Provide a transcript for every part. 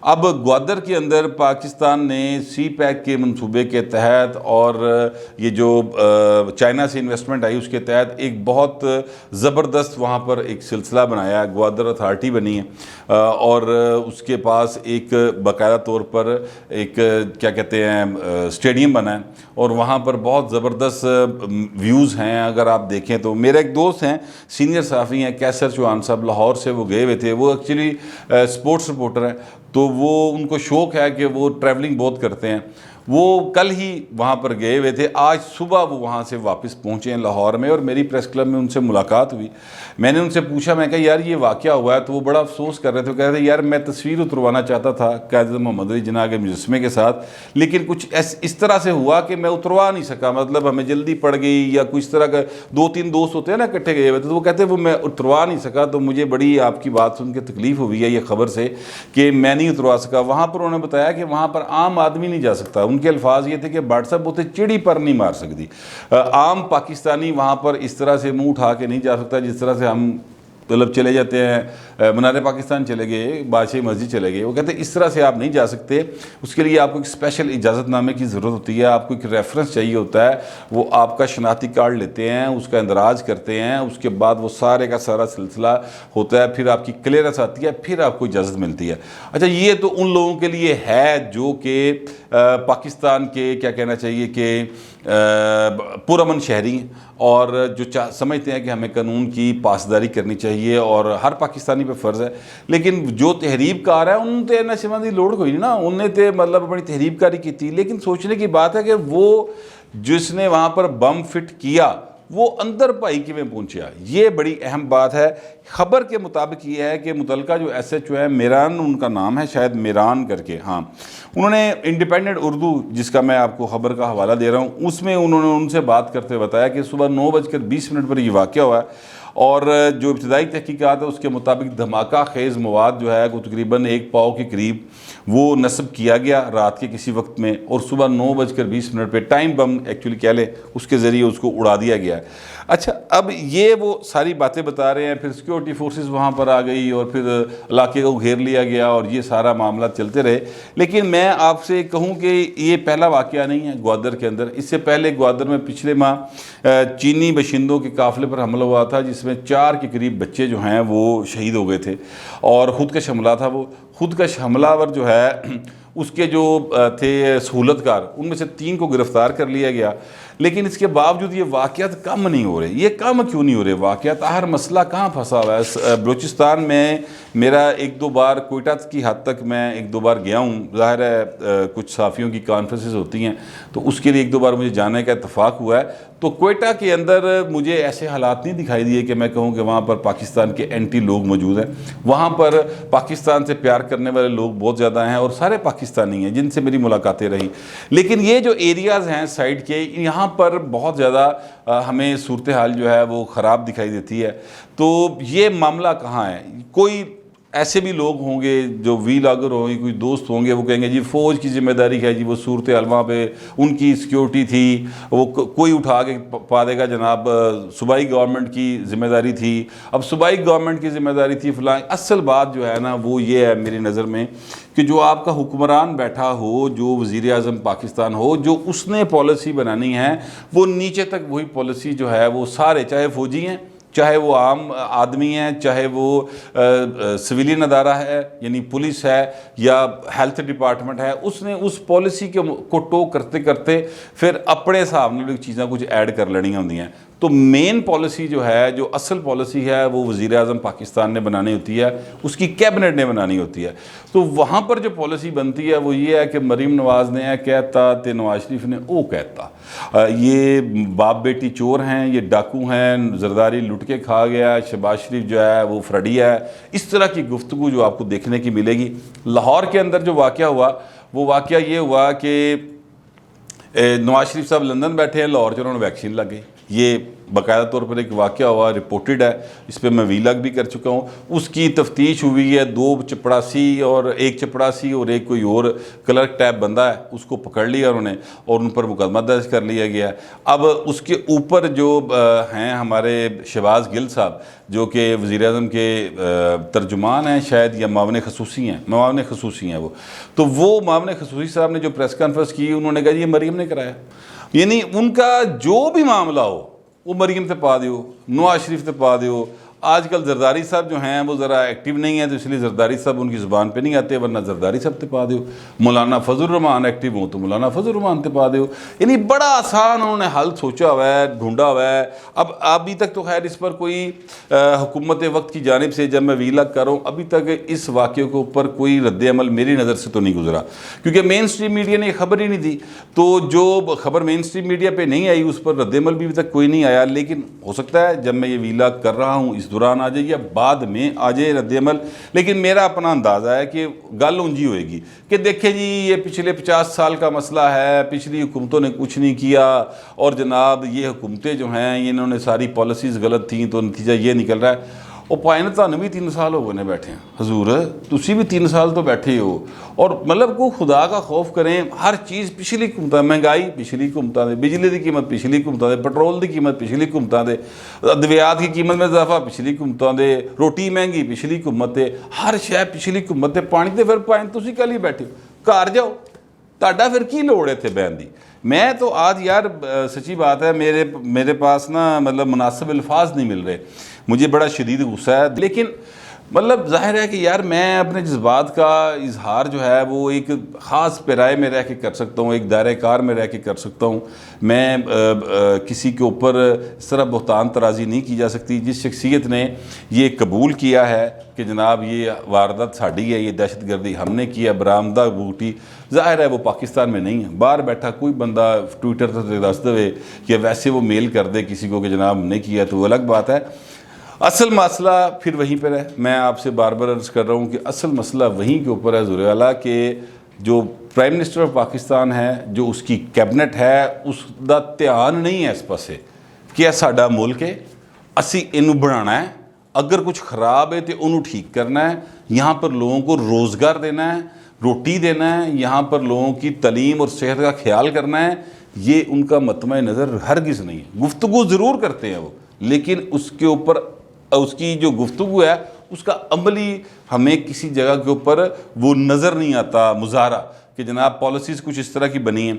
اب گوادر کے اندر پاکستان نے سی پیک کے منصوبے کے تحت اور یہ جو چائنا سے انویسٹمنٹ آئی اس کے تحت ایک بہت زبردست وہاں پر ایک سلسلہ بنایا ہے، گوادر اتھارٹی بنی ہے، اور اس کے پاس ایک باقاعدہ طور پر ایک کیا کہتے ہیں اسٹیڈیم بنا ہے، اور وہاں پر بہت زبردست ویوز ہیں۔ اگر آپ دیکھیں تو میرے ایک دوست ہیں، سینئر صحافی ہیں، کیسر چوہان صاحب، لاہور سے وہ گئے ہوئے تھے، وہ ایکچولی سپورٹس رپورٹر ہیں، تو وہ ان کو شوق ہے کہ وہ ٹریولنگ بہت کرتے ہیں۔ وہ کل ہی وہاں پر گئے ہوئے تھے، آج صبح وہ وہاں سے واپس پہنچے ہیں لاہور میں، اور میری پریس کلب میں ان سے ملاقات ہوئی۔ میں نے ان سے پوچھا، میں کہا یار یہ واقعہ ہوا ہے، تو وہ بڑا افسوس کر رہے تھے، کہہ رہے تھے یار میں تصویر اتروانا چاہتا تھا قائد محمد علی جناح کے مجسمے کے ساتھ، لیکن کچھ اس طرح سے ہوا کہ میں اتروا نہیں سکا، مطلب ہمیں جلدی پڑ گئی یا کچھ طرح کا، 2-3 دوست ہوتے ہیں نا اکٹھے گئے ہوئے تھے، تو وہ کہتے ہیں وہ میں اتروا نہیں سکا، تو مجھے بڑی آپ کی بات سن کے تکلیف ہوئی ہے یہ خبر سے کہ میں نہیں اتروا سکا۔ وہاں پر انہوں نے بتایا کہ وہاں پر عام آدمی نہیں جا سکتا، ان کے الفاظ یہ تھے کہ واٹس ایپ ہوتے چڑی پر نہیں مار سکتی، عام پاکستانی وہاں پر اس طرح سے منہ اٹھا کے نہیں جا سکتا جس طرح سے ہم مطلب چلے جاتے ہیں، منار پاکستان چلے گئے، بادشاہی مسجد چلے گئے، وہ کہتے ہیں اس طرح سے آپ نہیں جا سکتے، اس کے لیے آپ کو ایک اسپیشل اجازت نامے کی ضرورت ہوتی ہے، آپ کو ایک ریفرنس چاہیے ہوتا ہے، وہ آپ کا شناختی کارڈ لیتے ہیں، اس کا اندراج کرتے ہیں، اس کے بعد وہ سارے کا سارا سلسلہ ہوتا ہے، پھر آپ کی کلیئرنس آتی ہے، پھر آپ کو اجازت ملتی ہے۔ اچھا یہ تو ان لوگوں کے لیے ہے جو کہ پاکستان کے کیا کہنا چاہیے کہ پرامن شہری ہیں، اور جو سمجھتے ہیں کہ ہمیں قانون کی پاسداری کرنی چاہیے اور ہر پاکستانی پہ فرض ہے، لیکن جو تحریب کار ہے انہوں نے نشے دی لوڑ کوئی نہیں نا، انہوں نے تو مطلب اپنی تحریب کاری کی تھی، لیکن سوچنے کی بات ہے کہ وہ جس نے وہاں پر بم فٹ کیا وہ اندر بھائی کی میں پہنچیا، یہ بڑی اہم بات ہے۔ خبر کے مطابق یہ ہے کہ متعلقہ جو ایس ایچ او ہے، میران ان کا نام ہے، شاید میران کر کے، ہاں، انہوں نے انڈیپینڈنٹ اردو جس کا میں آپ کو خبر کا حوالہ دے رہا ہوں، اس میں انہوں نے ان سے بات کرتے ہوئے بتایا کہ صبح 9:20 پر یہ واقعہ ہوا ہے، اور جو ابتدائی تحقیقات ہے اس کے مطابق دھماکہ خیز مواد جو ہے وہ تقریباً 1 پاؤ کے قریب وہ نصب کیا گیا رات کے کسی وقت میں، اور صبح 9:20 پہ ٹائم بم ایکچولی کہہ لیں اس کے ذریعے اس کو اڑا دیا گیا ہے۔ اچھا اب یہ وہ ساری باتیں بتا رہے ہیں، پھر سیکیورٹی فورسز وہاں پر آ گئی اور پھر علاقے کو گھیر لیا گیا اور یہ سارا معاملہ چلتے رہے، لیکن میں آپ سے کہوں کہ یہ پہلا واقعہ نہیں ہے گوادر کے اندر۔ اس سے پہلے گوادر میں پچھلے ماہ چینی باشندوں کے قافلے پر حملہ ہوا تھا، جس میں 4 کے قریب بچے جو ہیں وہ شہید ہو گئے تھے، اور خودکش حملہ تھا۔ وہ خودکش حملہ ور جو ہے اس کے جو تھے سہولت کار، ان میں سے 3 کو گرفتار کر لیا گیا، لیکن اس کے باوجود یہ واقعات کم نہیں ہو رہے۔ یہ کم کیوں نہیں ہو رہے واقعات؟ ہر مسئلہ کہاں پھنسا ہوا ہے؟ بلوچستان میں میرا 1-2 بار کوئٹہ کی حد تک میں 1-2 بار گیا ہوں، ظاہر ہے کچھ صحافیوں کی کانفرنسز ہوتی ہیں تو اس کے لیے 1-2 بار مجھے جانے کا اتفاق ہوا ہے، تو کوئٹہ کے اندر مجھے ایسے حالات نہیں دکھائی دیے کہ میں کہوں کہ وہاں پر پاکستان کے اینٹی لوگ موجود ہیں۔ وہاں پر پاکستان سے پیار کرنے والے لوگ بہت زیادہ ہیں، اور سارے پاکستانی ہیں جن سے میری ملاقاتیں رہی، لیکن یہ جو ایریاز ہیں سائڈ کے، یہاں پر بہت زیادہ ہمیں صورتحال جو ہے وہ خراب دکھائی دیتی ہے۔ تو یہ معاملہ کہاں ہے؟ کوئی ایسے بھی لوگ ہوں گے جو ویلاگر ہوں گے، کوئی دوست ہوں گے، وہ کہیں گے جی فوج کی ذمہ داری ہے، جی وہ صورتحال وہاں پہ ان کی سیکیورٹی تھی، وہ کوئی اٹھا کے پا دے گا جناب صوبائی گورنمنٹ کی ذمہ داری تھی، اب صوبائی گورنمنٹ کی ذمہ داری تھی فلاں۔ اصل بات جو ہے نا وہ یہ ہے میری نظر میں کہ جو آپ کا حکمران بیٹھا ہو، جو وزیر اعظم پاکستان ہو، جو اس نے پالیسی بنانی ہے، وہ نیچے تک وہی پالیسی جو ہے وہ سارے، چاہے فوجی ہیں، چاہے وہ عام آدمی ہیں، چاہے وہ سویلین ادارہ ہے یعنی پولیس ہے یا ہیلتھ ڈپارٹمنٹ ہے، اس نے اس پالیسی کو ٹو کرتے کرتے پھر اپنے حساب میں چیزیں کچھ ایڈ کر لینی ہوتی ہیں۔ تو مین پالیسی جو ہے، جو اصل پالیسی ہے، وہ وزیر اعظم پاکستان نے بنانی ہوتی ہے، اس کی کیبنٹ نے بنانی ہوتی ہے۔ تو وہاں پر جو پالیسی بنتی ہے وہ یہ ہے کہ مریم نواز نے کہتا تے نواز شریف نے او کہتا، یہ باپ بیٹی چور ہیں، یہ ڈاکو ہیں، زرداری لٹ کے کھا گیا، شہباز شریف جو ہے وہ فریڈی ہے، اس طرح کی گفتگو جو آپ کو دیکھنے کی ملے گی۔ لاہور کے اندر جو واقعہ ہوا، وہ واقعہ یہ ہوا کہ نواز شریف صاحب لندن بیٹھے ہیں، لاہور سے انہوں نے ویکسین لگ گئی۔ یہ باقاعدہ طور پر ایک واقعہ ہوا، رپورٹڈ ہے، اس پہ میں ویلاگ بھی کر چکا ہوں، اس کی تفتیش ہوئی ہے، 2 چپڑاسی اور 1 چپڑاسی اور ایک کوئی اور کلرک ٹائپ بندہ ہے، اس کو پکڑ لیا انہوں نے اور ان پر مقدمہ درج کر لیا گیا ہے۔ اب اس کے اوپر جو ہیں ہمارے شہباز گل صاحب، جو کہ وزیر اعظم کے ترجمان ہیں شاید، یا معاون خصوصی ہیں وہ، تو وہ معاون خصوصی صاحب نے جو پریس کانفرنس کی، انہوں نے کہا یہ مریم نے کرایا، یعنی ان کا جو بھی معاملہ ہو وہ مریم تے پا دیو، نواز شریف تے پا دیو۔ آج کل زرداری صاحب جو ہیں وہ ذرا ایکٹیو نہیں ہیں، تو اس لیے زرداری صاحب ان کی زبان پہ نہیں آتے، ورنہ زرداری صاحب تے پا دیو۔ مولانا فضل الرحمان ایکٹیو ہوں تو مولانا فضل الرحمان تے پا دیو۔ یعنی بڑا آسان انہوں نے حل سوچا ہوا ہے، ڈھونڈا ہوا ہے۔ اب ابھی تک تو خیر اس پر کوئی حکومت وقت کی جانب سے، جب میں ویلاگ کر رہا ہوں، ابھی تک اس واقعے کے اوپر کوئی رد عمل میری نظر سے تو نہیں گزرا، کیونکہ مین اسٹریم میڈیا نے یہ خبر ہی نہیں دی، تو جو خبر مین اسٹریم میڈیا پہ نہیں آئی اس پر رد عمل بھی ابھی تک کوئی نہیں آیا۔ لیکن ہو سکتا ہے جب میں یہ ویلاگ کر رہا ہوں اس دوران آ جائے یا بعد میں آ جائے رد عمل، لیکن میرا اپنا اندازہ ہے کہ گل اونجی ہوئے گی کہ دیکھیں جی یہ پچھلے 50 سال کا مسئلہ ہے، پچھلی حکومتوں نے کچھ نہیں کیا، اور جناب یہ حکومتیں جو ہیں انہوں نے ساری پالیسیز غلط تھیں، تو نتیجہ یہ نکل رہا ہے۔ وہ پائن تانوں بھی 3 سال ہو گئے بیٹھے ہیں حضور، تسی بھی 3 سال تو بیٹھے ہو، اور مطلب کو خدا کا خوف کریں۔ ہر چیز پچھلی حکومتاں، مہنگائی پچھلی حکومتاں دے، بجلی دی قیمت پچھلی حکومتاں دے، پٹرول دی قیمت پچھلی حکومتاں دے، ادویات کی قیمت میں اضافہ پچھلی حکومتاں دے، روٹی مہنگی پچھلی حکومت دے، ہر شے پچھلی حکومت دے، پانی تے پھر پائن تسی کل ہی بیٹھے ہو، گھر جاؤ، تہاڈا پھر کی لوڑ ہے اتنے بہن دی۔ میں تو آج یار سچی بات ہے، میرے پاس نا مطلب مناسب الفاظ نہیں مل رہے، مجھے بڑا شدید غصہ ہے، لیکن مطلب ظاہر ہے کہ یار میں اپنے جذبات کا اظہار جو ہے وہ ایک خاص پیرائے میں رہ کے کر سکتا ہوں، ایک دائرہ کار میں رہ کے کر سکتا ہوں۔ میں کسی کے اوپر اس طرح بہتان ترازی نہیں کی جا سکتی۔ جس شخصیت نے یہ قبول کیا ہے کہ جناب یہ واردات ساڑی ہے، یہ دہشت گردی ہم نے کیا، برآمدہ بوٹی، ظاہر ہے وہ پاکستان میں نہیں ہے، باہر بیٹھا کوئی بندہ ٹویٹر سے دس دے یا ویسے وہ میل کر دے کسی کو کہ جناب ہم نے کیا، تو وہ الگ بات ہے۔ اصل مسئلہ پھر وہیں پر ہے، میں آپ سے بار بار عرض کر رہا ہوں کہ اصل مسئلہ وہیں کے اوپر ہے حضور والا، کہ جو پرائم منسٹر آف پاکستان ہے، جو اس کی کیبنٹ ہے، اس دا دھیان نہیں ہے اس پاسے کہ یہ ساڈا ملک ہے، اسی انہوں بنانا ہے، اگر کچھ خراب ہے تو انہوں ٹھیک کرنا ہے، یہاں پر لوگوں کو روزگار دینا ہے، روٹی دینا ہے، یہاں پر لوگوں کی تعلیم اور صحت کا خیال کرنا ہے۔ یہ ان کا مطمع نظر ہرگز نہیں ہے۔ گفتگو ضرور کرتے ہیں وہ، لیکن اس کے اوپر اس کی جو گفتگو ہے اس کا عملی ہمیں کسی جگہ کے اوپر وہ نظر نہیں آتا مظاہرہ کہ جناب پالیسیز کچھ اس طرح کی بنی ہیں۔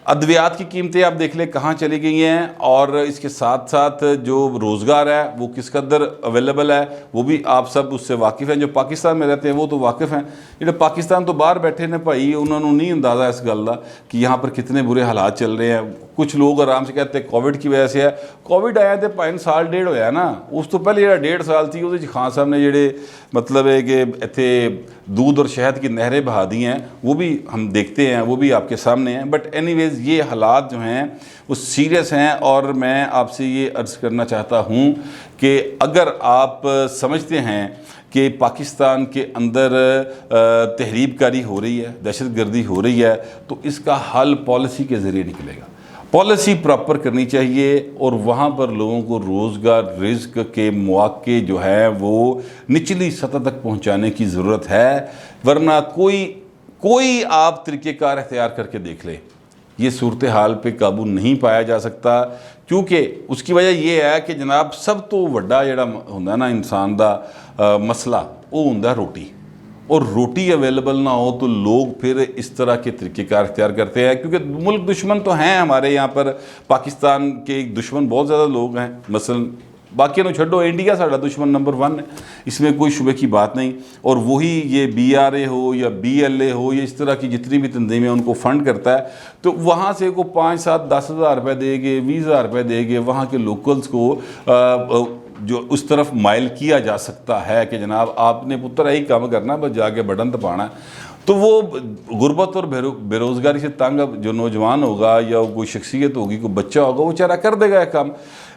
ادویات کی قیمتیں آپ دیکھ لیں کہاں چلی گئی ہیں، اور اس کے ساتھ ساتھ جو روزگار ہے وہ کس قدر اویلیبل ہے، وہ بھی آپ سب اس سے واقف ہیں۔ جو پاکستان میں رہتے ہیں وہ تو واقف ہیں، جڑے پاکستان تو باہر بیٹھے نے بھائی انہوں نے نہیں اندازہ اس گل کا کہ یہاں پر کتنے برے حالات چل رہے ہیں۔ کچھ لوگ آرام سے کہتے ہیں کووڈ کی وجہ سے ہے، کووڈ آیا تو 5 سال 1.5 ہویا نا، اس تو پہلے 1.5 سال تھی، اس خان صاحب نے جڑے مطلب ہے کہ اتنے دودھ اور شہد کی نہریں بہا دی ہیں، وہ بھی ہم دیکھتے ہیں، وہ بھی آپ کے سامنے ہیں۔ بٹ اینی ویز یہ حالات جو ہیں وہ سیریس ہیں، اور میں آپ سے یہ عرض کرنا چاہتا ہوں کہ اگر آپ سمجھتے ہیں کہ پاکستان کے اندر تحریب کاری ہو رہی ہے، دہشت گردی ہو رہی ہے، تو اس کا حل پالیسی کے ذریعے نکلے گا۔ پالیسی پراپر کرنی چاہیے، اور وہاں پر لوگوں کو روزگار رزق کے مواقع جو ہیں وہ نچلی سطح تک پہنچانے کی ضرورت ہے، ورنہ کوئی آپ طریقہ کار اختیار کر کے دیکھ لیں، یہ صورتحال پہ قابو نہیں پایا جا سکتا۔ کیونکہ اس کی وجہ یہ ہے کہ جناب سب تو وڈا جڑا ہوندا نا انسان دا مسئلہ وہ ہوندا روٹی، اور روٹی اویلیبل نہ ہو تو لوگ پھر اس طرح کے طریقہ کار اختیار کرتے ہیں، کیونکہ ملک دشمن تو ہیں ہمارے یہاں پر، پاکستان کے دشمن بہت زیادہ لوگ ہیں، مثلا باقی نو چھڈو، انڈیا ساڈا دشمن نمبر 1 ہے، اس میں کوئی شبہ کی بات نہیں، اور وہی یہ BRA ہو یا BLA ہو یا اس طرح کی جتنی بھی تنظیمیں ان کو فنڈ کرتا ہے، تو وہاں سے کو 5 7 10 ہزار روپے دے گے، 20 ہزار روپے دے گے، وہاں کے لوکلز کو جو اس طرف مائل کیا جا سکتا ہے کہ جناب آپ نے پتر یہی کام کرنا، بس جا کے بٹن دبانا ہے۔ تو وہ غربت اور بے روزگاری سے تنگ جو نوجوان ہوگا یا کوئی شخصیت ہوگی، کوئی بچہ ہوگا، وہ چارہ کر دے گا یہ کام۔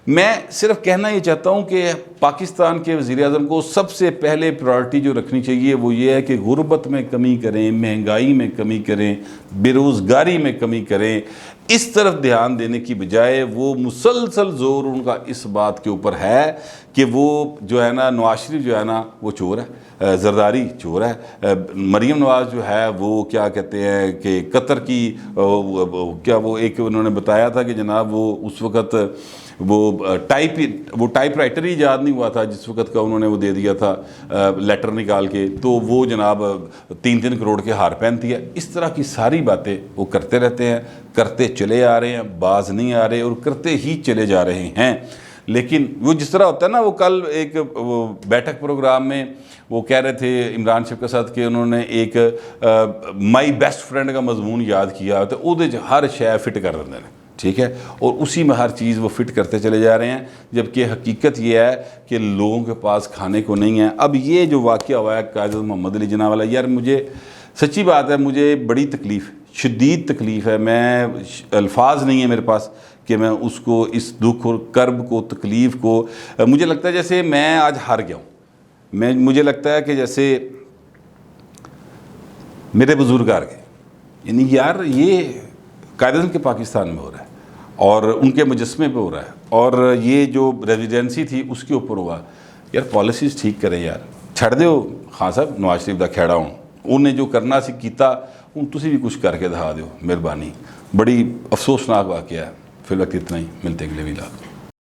میں صرف کہنا یہ چاہتا ہوں کہ پاکستان کے وزیر اعظم کو سب سے پہلے پرائورٹی جو رکھنی چاہیے وہ یہ ہے کہ غربت میں کمی کریں، مہنگائی میں کمی کریں، بے روزگاری میں کمی کریں۔ اس طرف دھیان دینے کی بجائے وہ مسلسل زور ان کا اس بات کے اوپر ہے کہ وہ جو ہے نا نواز شریف جو ہے نا وہ چور ہے، زرداری چور ہے، مریم نواز جو ہے وہ کیا کہتے ہیں کہ قطر کی کیا وہ ایک انہوں نے بتایا تھا کہ جناب وہ اس وقت وہ ٹائپ رائٹر ہی ایجاد نہیں ہوا تھا جس وقت کا انہوں نے وہ دے دیا تھا لیٹر نکال کے، تو وہ جناب 3 کروڑ کے ہار پہنتی ہے۔ اس طرح کی ساری باتیں وہ کرتے رہتے ہیں، کرتے چلے آ رہے ہیں، باز نہیں آ رہے اور کرتے ہی چلے جا رہے ہیں۔ لیکن وہ جس طرح ہوتا ہے نا، وہ کل ایک بیٹھک پروگرام میں وہ کہہ رہے تھے عمران شیخ کے ساتھ کہ انہوں نے ایک مائی بیسٹ فرینڈ کا مضمون یاد کیا تو وہ ہر شے فٹ کر دیتے ہیں، ٹھیک ہے، اور اسی میں ہر چیز وہ فٹ کرتے چلے جا رہے ہیں، جبکہ حقیقت یہ ہے کہ لوگوں کے پاس کھانے کو نہیں ہے۔ اب یہ جو واقعہ ہوا ہے قائد محمد علی جناح والا، یار مجھے سچی بات ہے، مجھے بڑی تکلیف، شدید تکلیف ہے، میں الفاظ نہیں ہے میرے پاس کہ میں اس کو، اس دکھ اور کرب کو، تکلیف کو، مجھے لگتا ہے جیسے میں آج ہار گیا ہوں، مجھے لگتا ہے کہ جیسے میرے بزرگ ہار گئے، یعنی یار یہ قائد اعظم کے پاکستان میں ہو رہا ہے اور ان کے مجسمے پہ ہو رہا ہے، اور یہ جو ریزیڈنسی تھی اس کے اوپر ہوا۔ یار پالیسیز ٹھیک کرے یار، چھڑ دیو خان صاحب نواز شریف دا کھیڑا ہوں، انہیں جو کرنا سی کیتا، ان تسی بھی کچھ کر کے دکھا دیو، مہربانی۔ بڑی افسوسناک واقعہ ہے۔ فی الوقت اتنا ہی، ملتے ہیں اگلے ویلاگ۔